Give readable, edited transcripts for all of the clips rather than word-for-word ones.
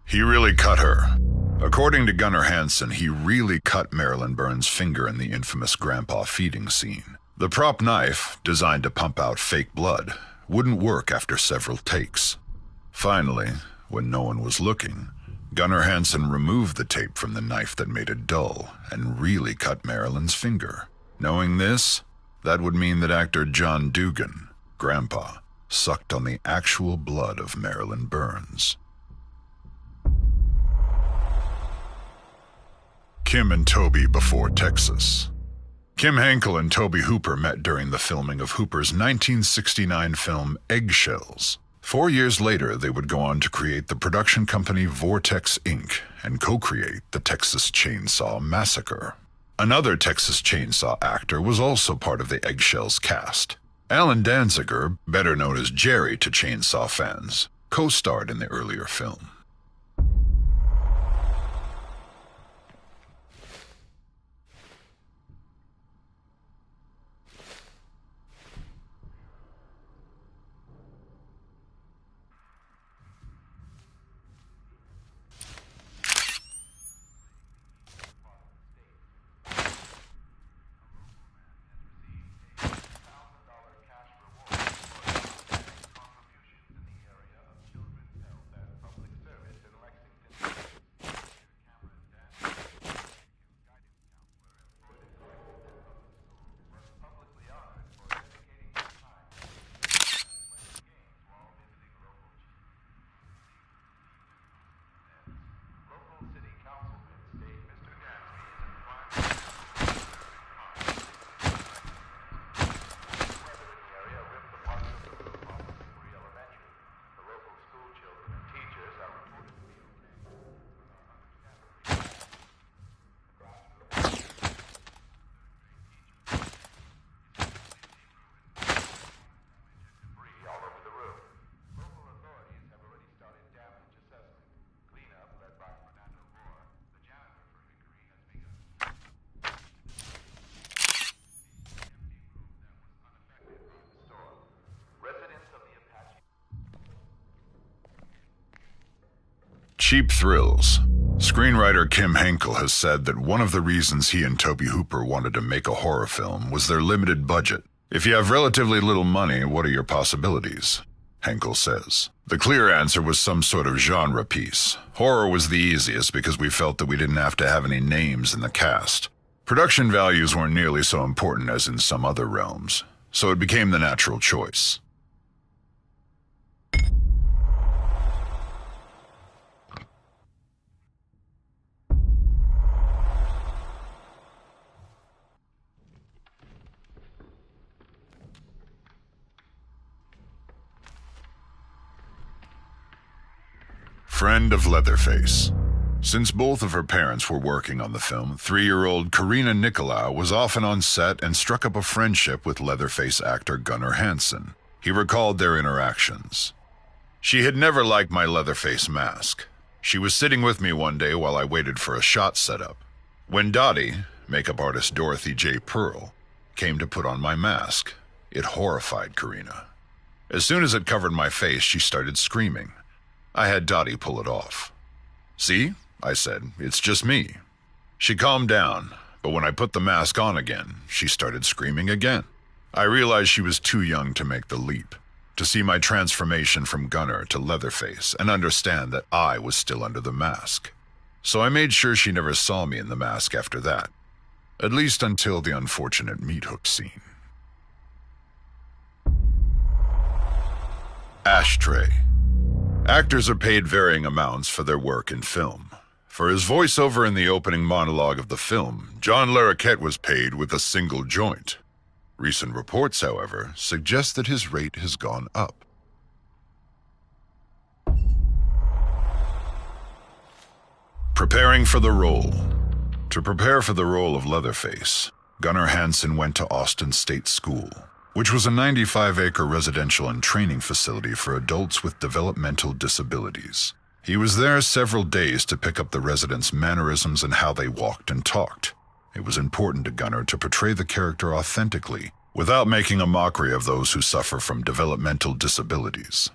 He really cut her. According to Gunnar Hansen, he really cut Marilyn Burns' finger in the infamous grandpa feeding scene. The prop knife, designed to pump out fake blood, wouldn't work after several takes. Finally, when no one was looking, Gunnar Hansen removed the tape from the knife that made it dull and really cut Marilyn's finger. Knowing this, that would mean that actor John Dugan, Grandpa, sucked on the actual blood of Marilyn Burns. Kim and Toby before Texas. Kim Henkel and Toby Hooper met during the filming of Hooper's 1969 film Eggshells. 4 years later, they would go on to create the production company Vortex Inc. and co-create the Texas Chainsaw Massacre. Another Texas Chainsaw actor was also part of the Eggshells cast. Alan Danziger, better known as Jerry to Chainsaw fans, co-starred in the earlier film. Cheap thrills. Screenwriter Kim Henkel has said that one of the reasons he and Toby Hooper wanted to make a horror film was their limited budget. If you have relatively little money, what are your possibilities? Henkel says. The clear answer was some sort of genre piece. Horror was the easiest because we felt that we didn't have to have any names in the cast. Production values weren't nearly so important as in some other realms, so it became the natural choice. Friend of Leatherface. Since both of her parents were working on the film, 3-year-old Karina Nicolau was often on set and struck up a friendship with Leatherface actor Gunnar Hansen. He recalled their interactions. She had never liked my Leatherface mask. She was sitting with me one day while I waited for a shot setup. When Dottie, makeup artist Dorothy J. Pearl, came to put on my mask, it horrified Karina. As soon as it covered my face, she started screaming. I had Dottie pull it off. See, I said, it's just me. She calmed down, but when I put the mask on again, she started screaming again. I realized she was too young to make the leap, to see my transformation from Gunnar to Leatherface and understand that I was still under the mask. So I made sure she never saw me in the mask after that, at least until the unfortunate meat hook scene. Ashtray. Actors are paid varying amounts for their work in film. For his voiceover in the opening monologue of the film, John Larroquette was paid with a single joint. Recent reports, however, suggest that his rate has gone up. Preparing for the role. To prepare for the role of Leatherface, Gunnar Hansen went to Austin State School, which was a 95-acre residential and training facility for adults with developmental disabilities. He was there several days to pick up the residents' mannerisms and how they walked and talked. It was important to Gunnar to portray the character authentically, without making a mockery of those who suffer from developmental disabilities.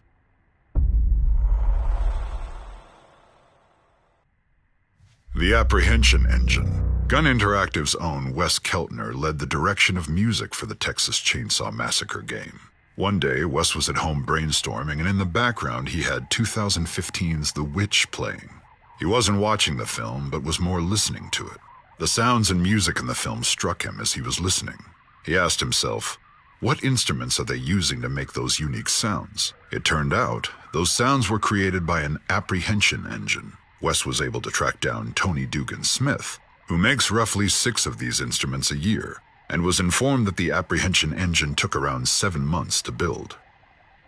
The Apprehension Engine. Gun Interactive's own Wes Keltner led the direction of music for the Texas Chainsaw Massacre game. One day, Wes was at home brainstorming, and in the background he had 2015's The Witch playing. He wasn't watching the film, but was more listening to it. The sounds and music in the film struck him as he was listening. He asked himself, what instruments are they using to make those unique sounds? It turned out, those sounds were created by an apprehension engine. Wes was able to track down Tony Dugan Smith, who makes roughly 6 of these instruments a year, and was informed that the apprehension engine took around 7 months to build.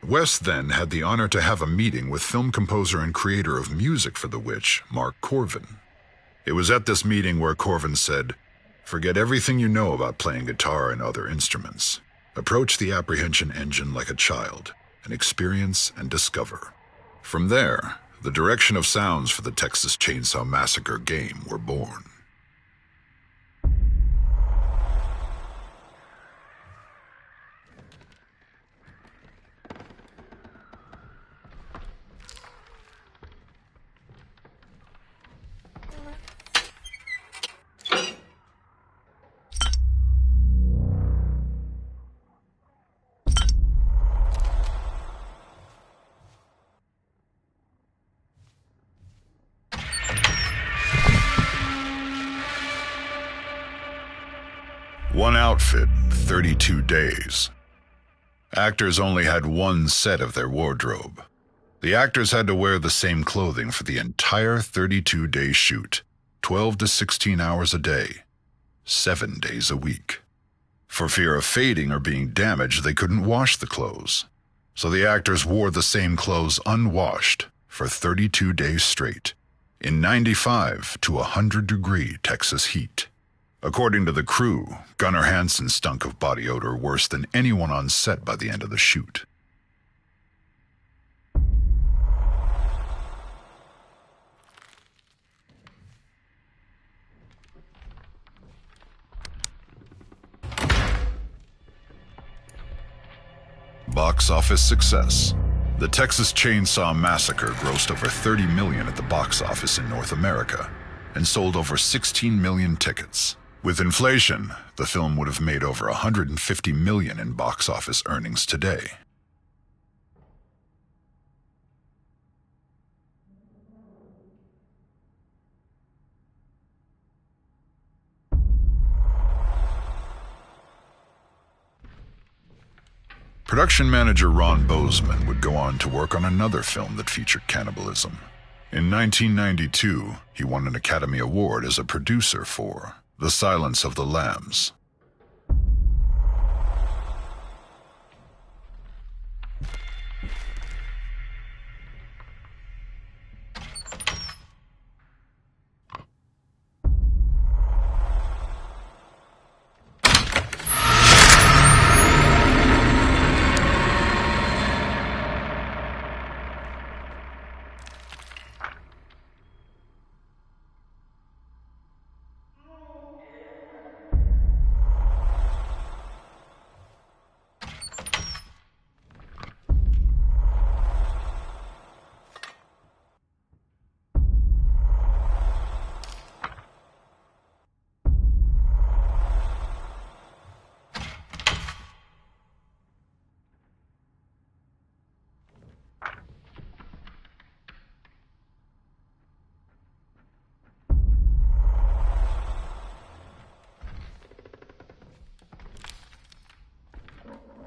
Wes then had the honor to have a meeting with film composer and creator of music for The Witch, Mark Corvin. It was at this meeting where Corvin said, "Forget everything you know about playing guitar and other instruments. Approach the apprehension engine like a child, and experience and discover." From there, the direction of sounds for the Texas Chainsaw Massacre game were born. One outfit, 32 days. Actors only had one set of their wardrobe. The actors had to wear the same clothing for the entire 32-day shoot, 12 to 16 hours a day, 7 days a week. For fear of fading or being damaged, they couldn't wash the clothes. So the actors wore the same clothes unwashed for 32 days straight, in 95 to 100-degree Texas heat. According to the crew, Gunnar Hansen stunk of body odor worse than anyone on set by the end of the shoot. Box office success. The Texas Chainsaw Massacre grossed over $30 million at the box office in North America and sold over 16 million tickets. With inflation, the film would have made over $150 million in box office earnings today. Production manager Ron Bozeman would go on to work on another film that featured cannibalism. In 1992, he won an Academy Award as a producer for The Silence of the Lambs.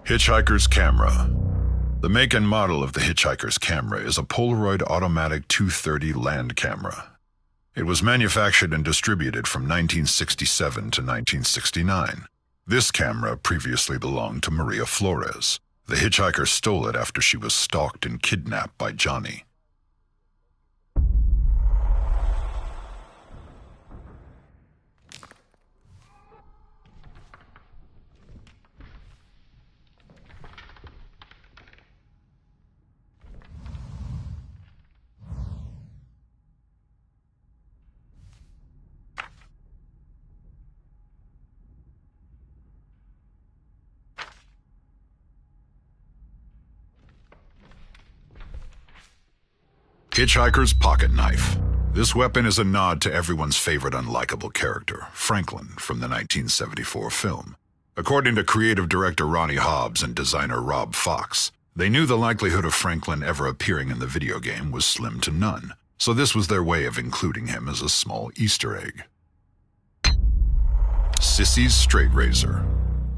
Hitchhiker's Camera. The make and model of the Hitchhiker's Camera is a Polaroid automatic 230 land camera. It was manufactured and distributed from 1967 to 1969. This camera previously belonged to Maria Flores. The hitchhiker stole it after she was stalked and kidnapped by Johnny. Hitchhiker's Pocket Knife. This weapon is a nod to everyone's favorite unlikable character, Franklin, from the 1974 film. According to creative director Ronnie Hobbs and designer Rob Fox, they knew the likelihood of Franklin ever appearing in the video game was slim to none, so this was their way of including him as a small Easter egg. Sissy's Straight Razor.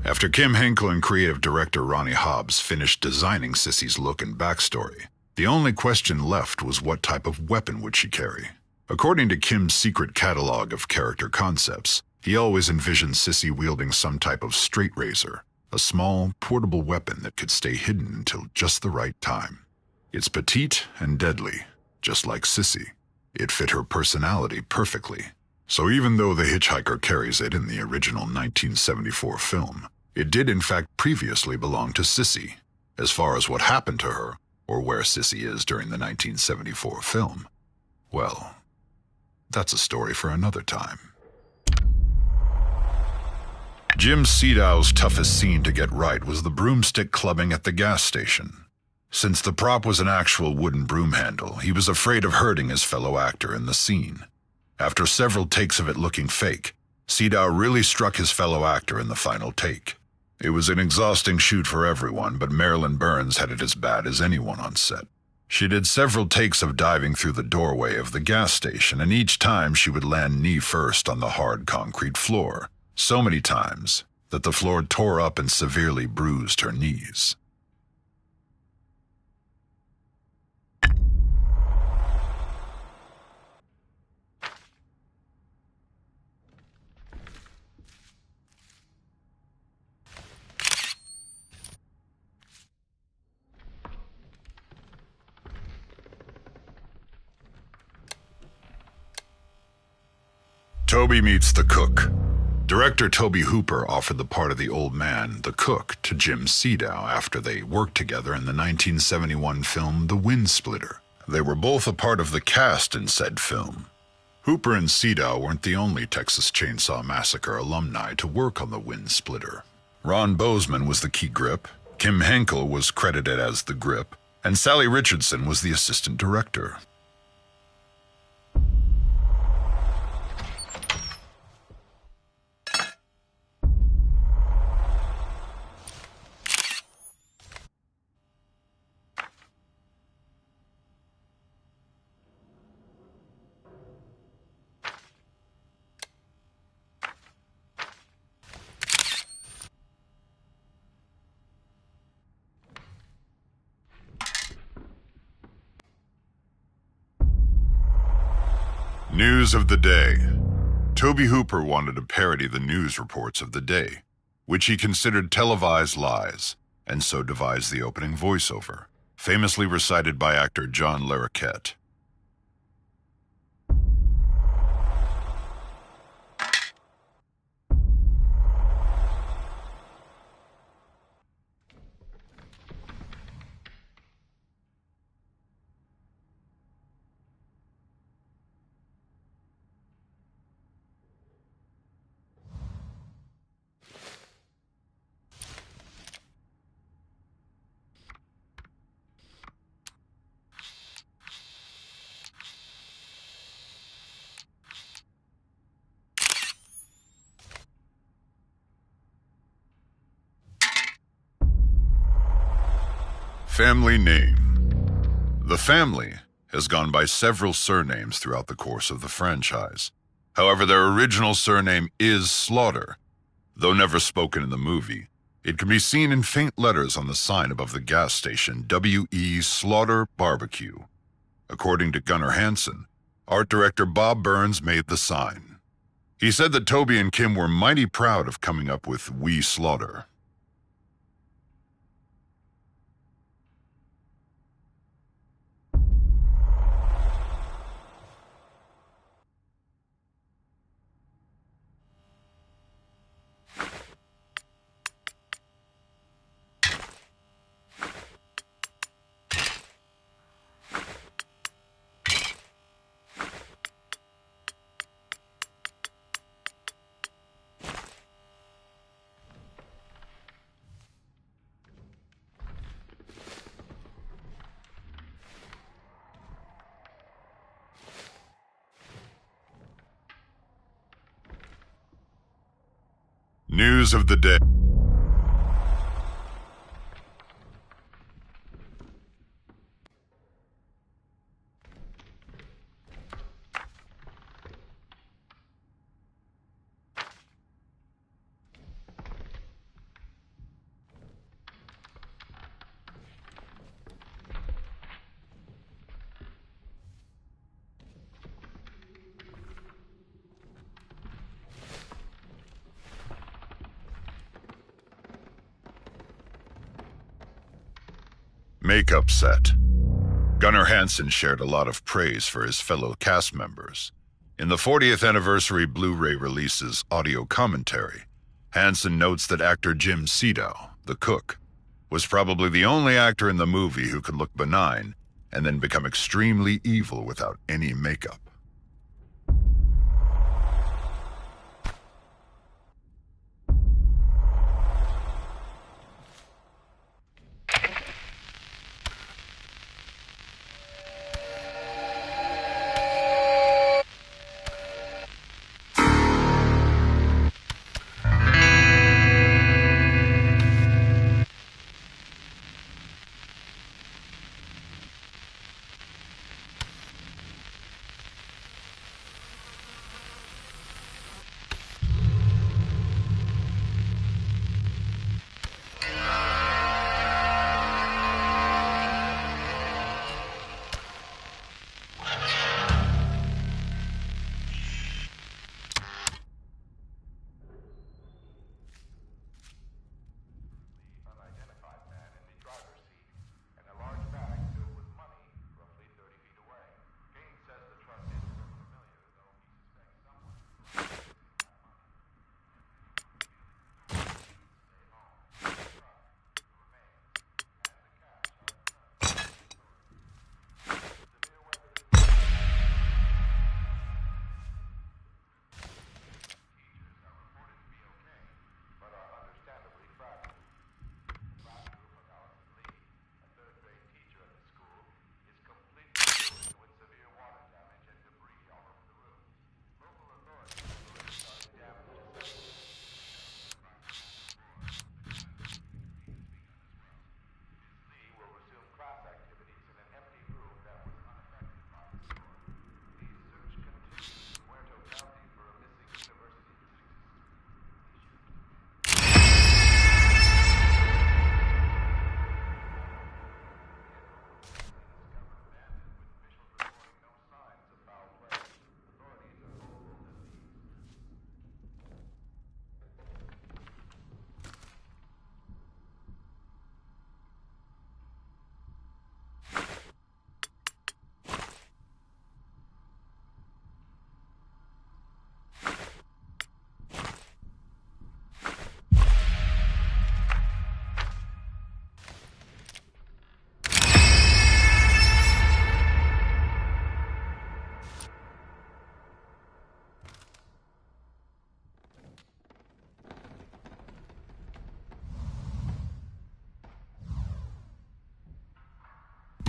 After Kim Henkel and creative director Ronnie Hobbs finished designing Sissy's look and backstory, the only question left was what type of weapon would she carry. According to Kim's secret catalog of character concepts, he always envisioned Sissy wielding some type of straight razor, a small, portable weapon that could stay hidden until just the right time. It's petite and deadly, just like Sissy. It fit her personality perfectly. So even though the hitchhiker carries it in the original 1974 film, it did in fact previously belong to Sissy. As far as what happened to her, or where Sissy is during the 1974 film, well, that's a story for another time. Jim Seadow's toughest scene to get right was the broomstick clubbing at the gas station. Since the prop was an actual wooden broom handle, he was afraid of hurting his fellow actor in the scene. After several takes of it looking fake, Seadow really struck his fellow actor in the final take. It was an exhausting shoot for everyone, but Marilyn Burns had it as bad as anyone on set. She did several takes of diving through the doorway of the gas station, and each time she would land knee first on the hard concrete floor, so many times that the floor tore up and severely bruised her knees. Toby Meets the Cook. Director Tobe Hooper offered the part of the old man, the cook, to Jim Seadow after they worked together in the 1971 film The Wind Splitter. They were both a part of the cast in said film. Hooper and Seadow weren't the only Texas Chainsaw Massacre alumni to work on The Wind Splitter. Ron Bozeman was the key grip, Kim Henkel was credited as the grip, and Sally Richardson was the assistant director. News of the day. Tobe Hooper wanted to parody the news reports of the day, which he considered televised lies, and so devised the opening voiceover, famously recited by actor John Larroquette. Family name. The family has gone by several surnames throughout the course of the franchise. However, their original surname is Slaughter. Though never spoken in the movie, it can be seen in faint letters on the sign above the gas station, W.E. Slaughter Barbecue. According to Gunnar Hansen, art director Bob Burns made the sign. He said that Toby and Kim were mighty proud of coming up with We Slaughter. News of the day. Makeup set. Gunnar Hansen shared a lot of praise for his fellow cast members. In the 40th anniversary Blu-ray release's audio commentary, Hansen notes that actor Jim Sedow, the cook, was probably the only actor in the movie who could look benign and then become extremely evil without any makeup.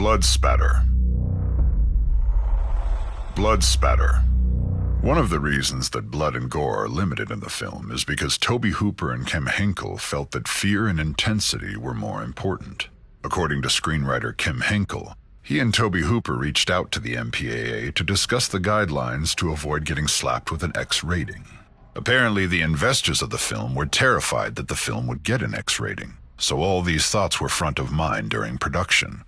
Blood spatter. Blood spatter. One of the reasons that blood and gore are limited in the film is because Tobe Hooper and Kim Henkel felt that fear and intensity were more important. According to screenwriter Kim Henkel, he and Tobe Hooper reached out to the MPAA to discuss the guidelines to avoid getting slapped with an X rating. Apparently, the investors of the film were terrified that the film would get an X rating, so all these thoughts were front of mind during production.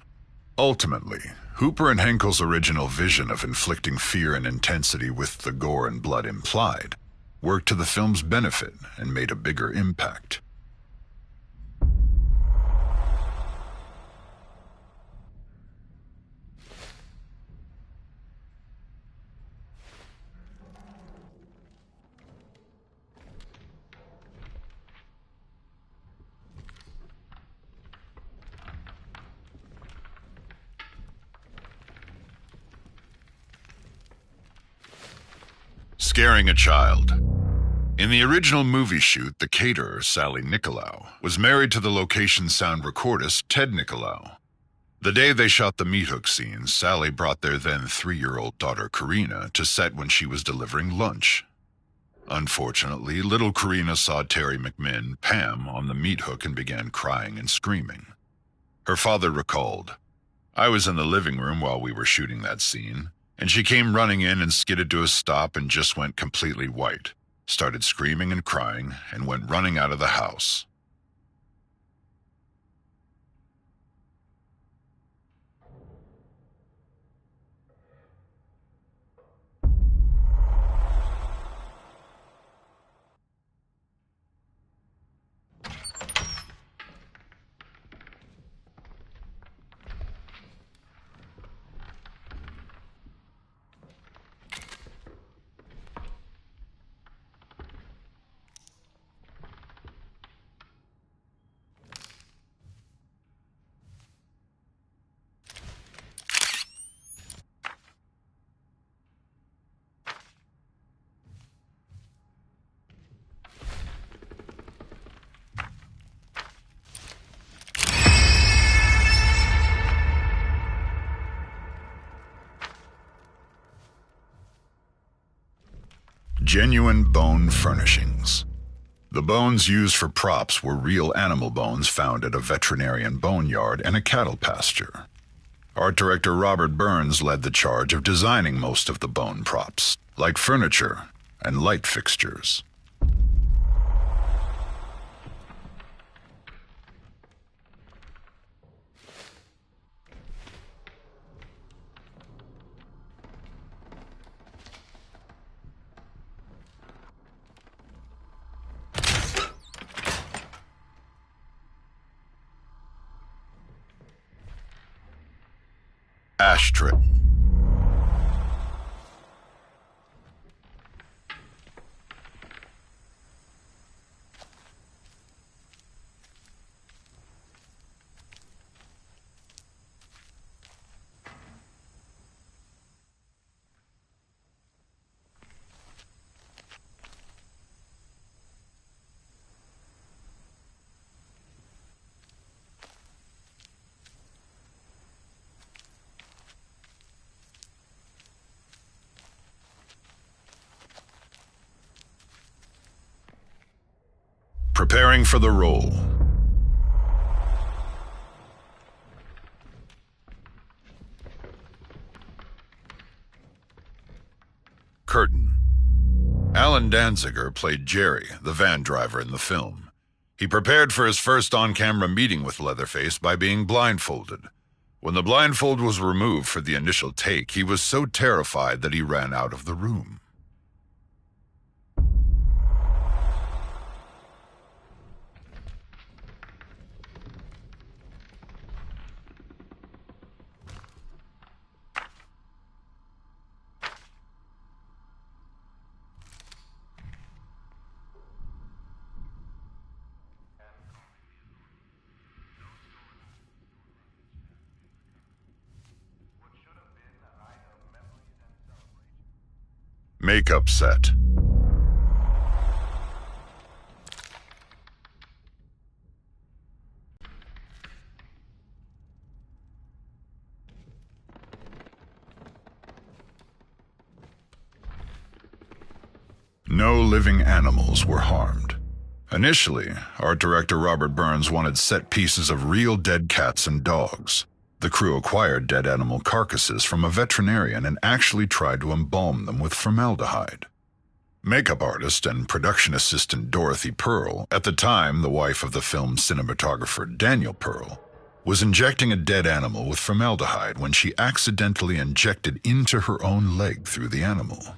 Ultimately, Hooper and Henkel's original vision of inflicting fear and intensity with the gore and blood implied worked to the film's benefit and made a bigger impact. Scaring a child. In the original movie shoot, the caterer, Sally Nicolau, was married to the location sound recordist, Ted Nicolau. The day they shot the meat hook scenes, Sally brought their then 3-year-old daughter, Karina, to set when she was delivering lunch. Unfortunately, little Karina saw Terry McMinn, Pam, on the meat hook and began crying and screaming. Her father recalled, "I was in the living room while we were shooting that scene, and she came running in and skidded to a stop and just went completely white, started screaming and crying, and went running out of the house." Genuine bone furnishings. The bones used for props were real animal bones found at a veterinarian boneyard and a cattle pasture. Art director Robert Burns led the charge of designing most of the bone props, like furniture and light fixtures. Ashtray. Preparing for the role. Curtain. Alan Danziger played Jerry, the van driver in the film. He prepared for his first on-camera meeting with Leatherface by being blindfolded. When the blindfold was removed for the initial take, he was so terrified that he ran out of the room. Makeup set. No living animals were harmed. Initially, art director Robert Burns wanted set pieces of real dead cats and dogs. The crew acquired dead animal carcasses from a veterinarian and actually tried to embalm them with formaldehyde. Makeup artist and production assistant Dorothy Pearl, at the time the wife of the film's cinematographer Daniel Pearl, was injecting a dead animal with formaldehyde when she accidentally injected into her own leg through the animal.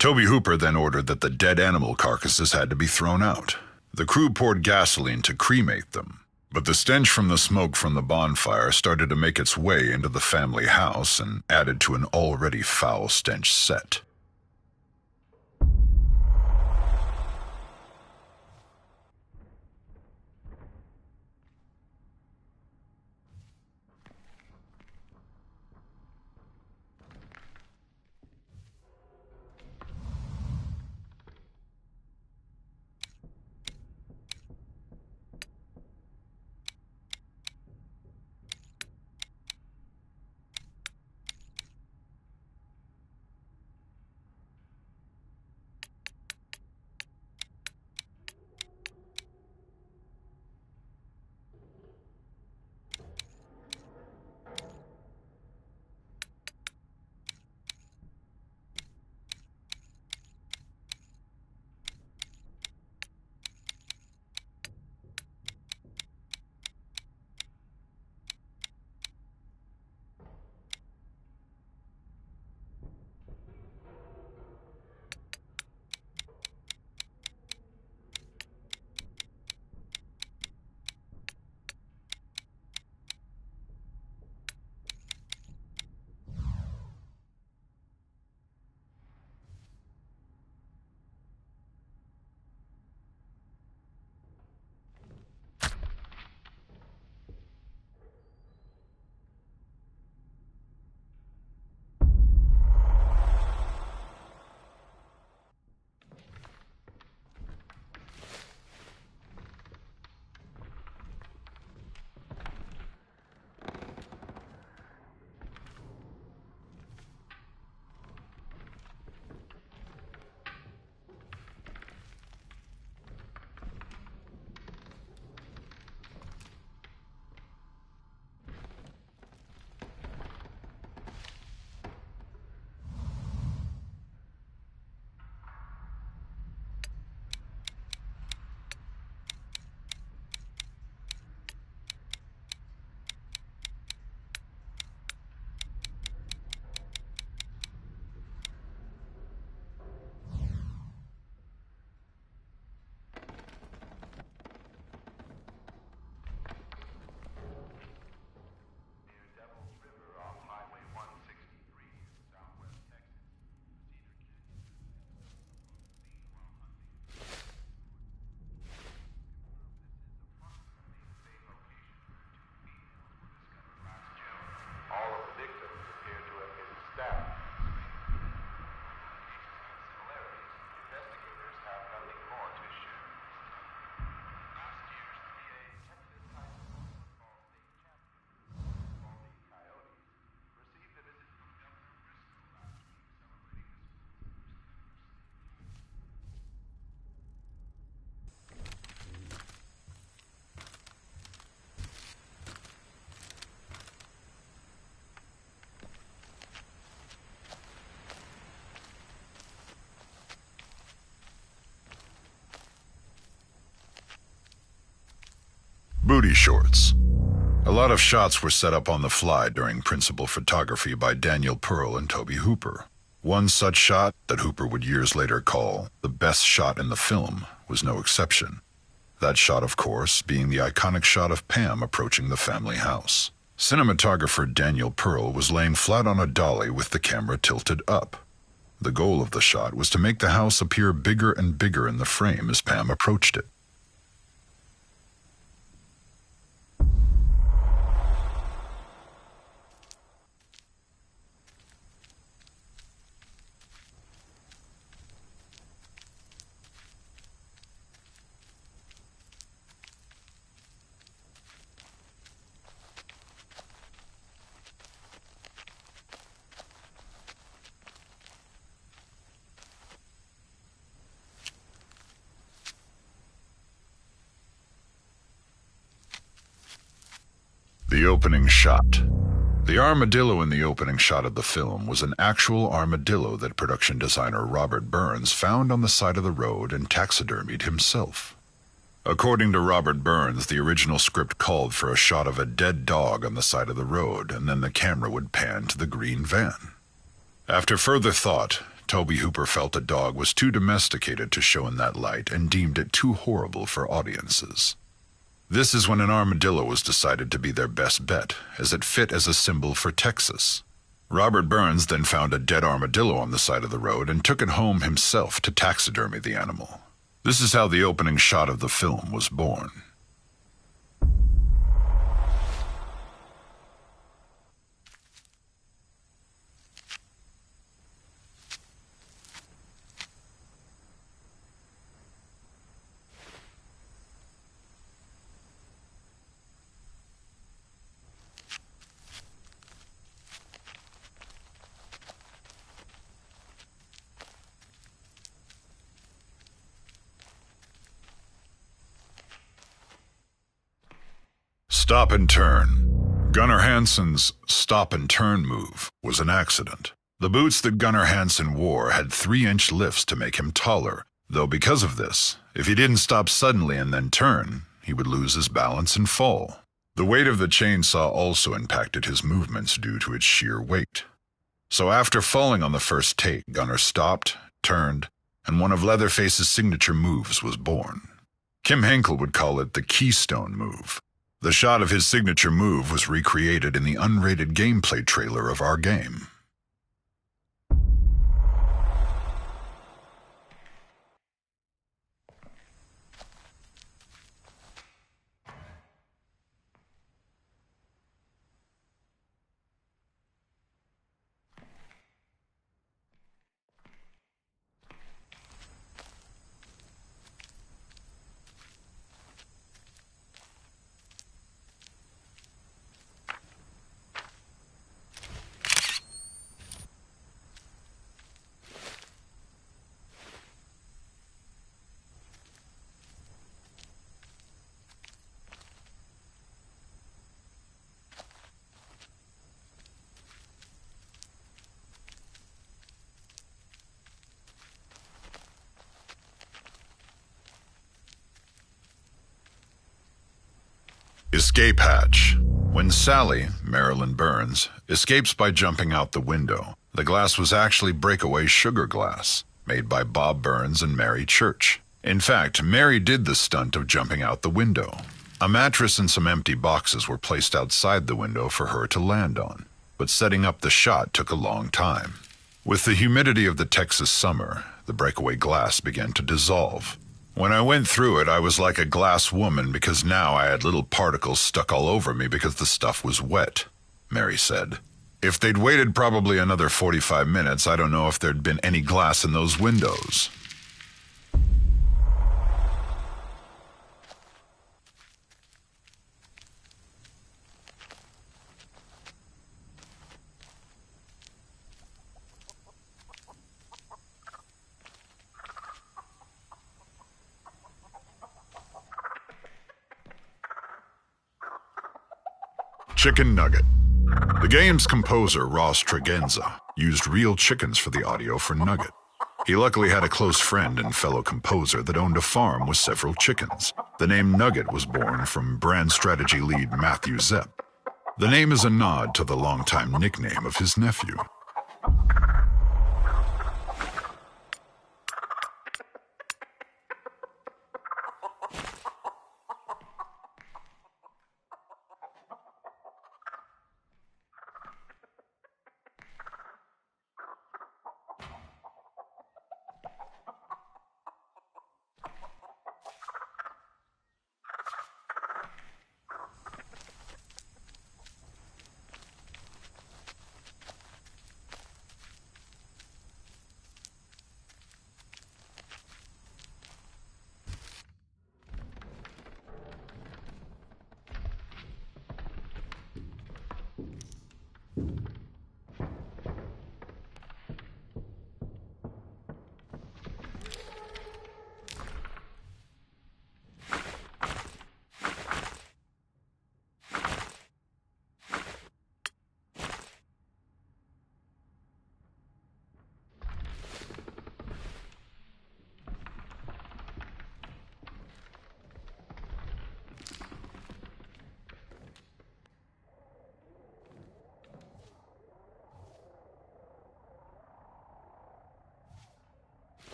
Toby Hooper then ordered that the dead animal carcasses had to be thrown out. The crew poured gasoline to cremate them, but the stench from the smoke from the bonfire started to make its way into the family house and added to an already foul stench set. Booty shorts. A lot of shots were set up on the fly during principal photography by Daniel Pearl and Tobe Hooper. One such shot, that Hooper would years later call the best shot in the film, was no exception. That shot, of course, being the iconic shot of Pam approaching the family house. Cinematographer Daniel Pearl was laying flat on a dolly with the camera tilted up. The goal of the shot was to make the house appear bigger and bigger in the frame as Pam approached it. The opening shot. The armadillo in the opening shot of the film was an actual armadillo that production designer Robert Burns found on the side of the road and taxidermied himself. According to Robert Burns, the original script called for a shot of a dead dog on the side of the road, and then the camera would pan to the green van. After further thought, Tobe Hooper felt the dog was too domesticated to show in that light and deemed it too horrible for audiences. This is when an armadillo was decided to be their best bet, as it fit as a symbol for Texas. Robert Burns then found a dead armadillo on the side of the road and took it home himself to taxidermy the animal. This is how the opening shot of the film was born. Stop and turn. Gunnar Hansen's stop and turn move was an accident. The boots that Gunnar Hansen wore had 3-inch lifts to make him taller, though because of this, if he didn't stop suddenly and then turn, he would lose his balance and fall. The weight of the chainsaw also impacted his movements due to its sheer weight. So after falling on the first take, Gunnar stopped, turned, and one of Leatherface's signature moves was born. Kim Henkel would call it the Keystone move. The shot of his signature move was recreated in the unrated gameplay trailer of our game. Escape hatch. When Sally, Marilyn Burns, escapes by jumping out the window, the glass was actually breakaway sugar glass, made by Bob Burns and Mary Church. In fact, Mary did the stunt of jumping out the window. A mattress and some empty boxes were placed outside the window for her to land on, but setting up the shot took a long time. With the humidity of the Texas summer, the breakaway glass began to dissolve. When I went through it, I was like a glass woman because now I had little particles stuck all over me because the stuff was wet, Mary said. If they'd waited probably another 45 minutes, I don't know if there'd been any glass in those windows. Chicken Nugget. The game's composer, Ross Tregenza, used real chickens for the audio for Nugget. He luckily had a close friend and fellow composer that owned a farm with several chickens. The name Nugget was born from brand strategy lead Matthew Zepp. The name is a nod to the longtime nickname of his nephew.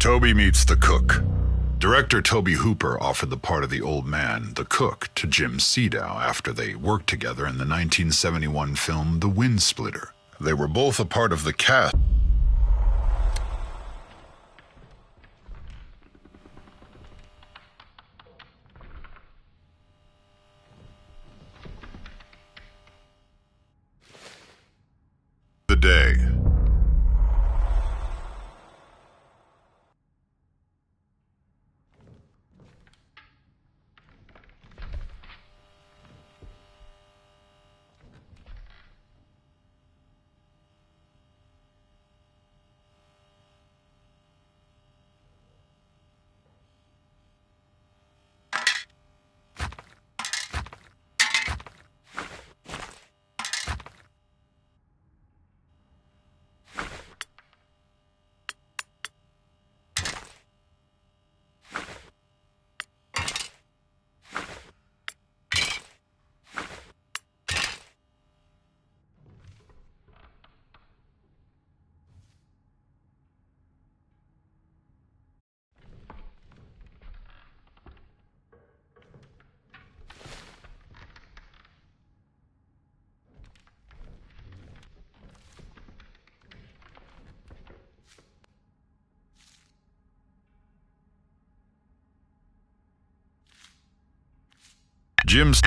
Toby meets the cook. Director Toby Hooper offered the part of the old man, the cook, to Jim Seedow after they worked together in the 1971 film The Wind Splitter. They were both a part of the cast. The day. Jim's